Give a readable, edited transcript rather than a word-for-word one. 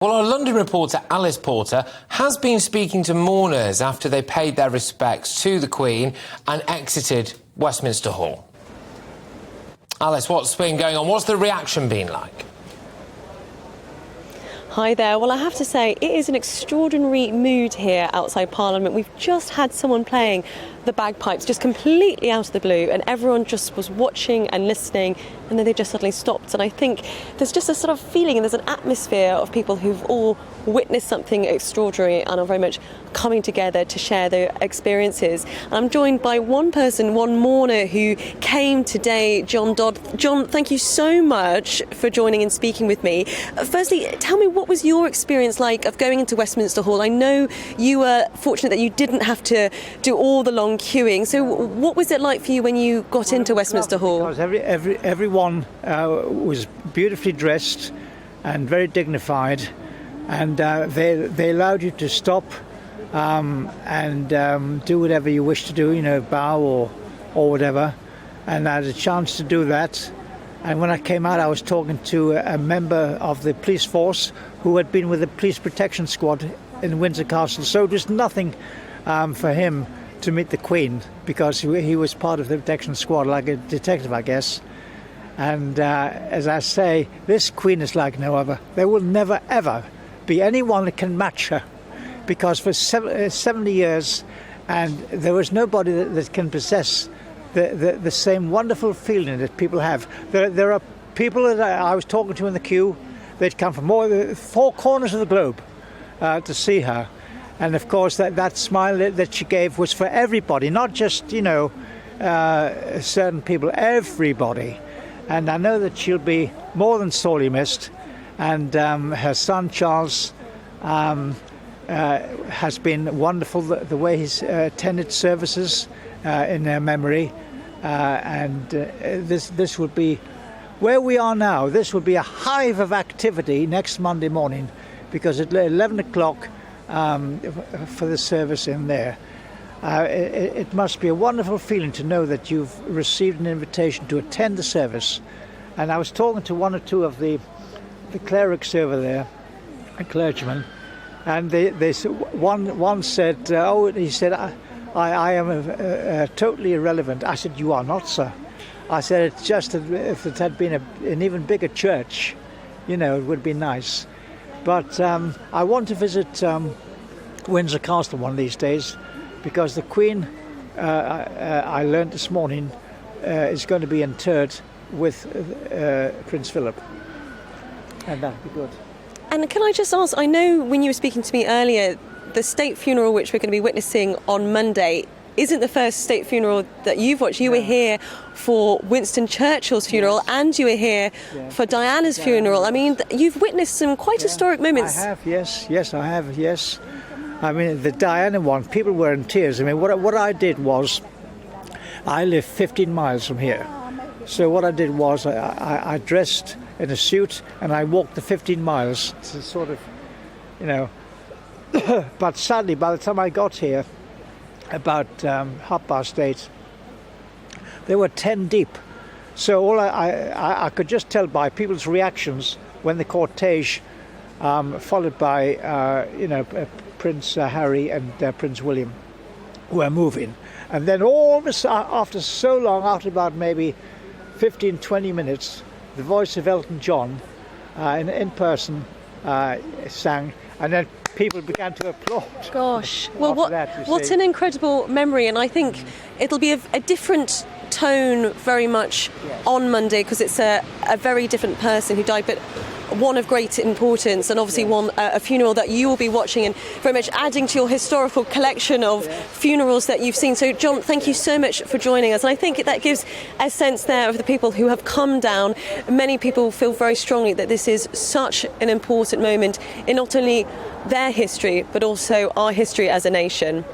Well, our London reporter Alice Porter has been speaking to mourners after they paid their respects to the Queen and exited Westminster Hall. Alice, what's been going on? What's the reaction been like? Hi there. Well, I have to say, it is an extraordinary mood here outside Parliament. We've just had someone playing the bagpipes just completely out of the blue, and everyone just was watching and listening, and then they just suddenly stopped. And I think there's just a sort of feeling, and there's an atmosphere of people who've all witnessed something extraordinary and are very much coming together to share their experiences. And I'm joined by one person, one mourner who came today, John Dodd. John, thank you so much for joining and speaking with me. Firstly, tell me, what was your experience like of going into Westminster Hall? I know you were fortunate that you didn't have to do all the long queuing. So what was it like for you when you got into Westminster Hall? Because everyone was beautifully dressed and very dignified, and they allowed you to stop and do whatever you wish to do, you know, bow or whatever. And I had a chance to do that. And when I came out, I was talking to a member of the police force who had been with the police protection squad in Windsor Castle. So it was nothing for him to meet the Queen, because he was part of the protection squad, like a detective, I guess. And as I say, this Queen is like no other. There will never, ever be anyone that can match her, because for 70 years, and there was nobody that can possess the same wonderful feeling that people have. There are people that I was talking to in the queue. They'd come from four corners of the globe to see her. And of course, that smile that she gave was for everybody, not just, you know, certain people, everybody. And I know that she'll be more than sorely missed. And her son, Charles, has been wonderful, the way he's attended services in her memory. And this would be, where we are now, this would be a hive of activity next Monday morning, because at 11 o'clock, for the service in there. It must be a wonderful feeling to know that you've received an invitation to attend the service. And I was talking to one or two of the clerics over there, a clergyman, and one said, he said, I am totally irrelevant. I said, you are not, sir. I said, it's just that if it had been an even bigger church, you know, it would be nice. But I want to visit Windsor Castle one of these days, because the Queen, I learned this morning, is going to be interred with Prince Philip. And that would be good. And can I just ask, I know when you were speaking to me earlier, the state funeral which we're going to be witnessing on Monday isn't the first state funeral that you've watched. You were here for Winston Churchill's funeral, and you were here for Diana's funeral. I mean, you've witnessed some quite historic moments. I have, yes, I have, yes. I mean, the Diana one, people were in tears. I mean, what I did was, I live 15 miles from here. So what I did was, I dressed in a suit and I walked the 15 miles to sort of, you know. But sadly, by the time I got here, about 8:30, there were 10 deep. So all I could just tell by people's reactions when the cortege, followed by Prince Harry and Prince William, were moving. And then all of a sudden, after so long, after about maybe 15-20 minutes, the voice of Elton John in person sang, and then people began to applaud. Gosh, well, what an incredible memory. And I think it'll be a different tone very much on Monday, because it's a very different person who died, but one of great importance, and obviously a funeral that you will be watching and very much adding to your historical collection of funerals that you've seen. So, John, thank you so much for joining us. And I think that gives a sense there of the people who have come down. Many people feel very strongly that this is such an important moment in not only their history, but also our history as a nation.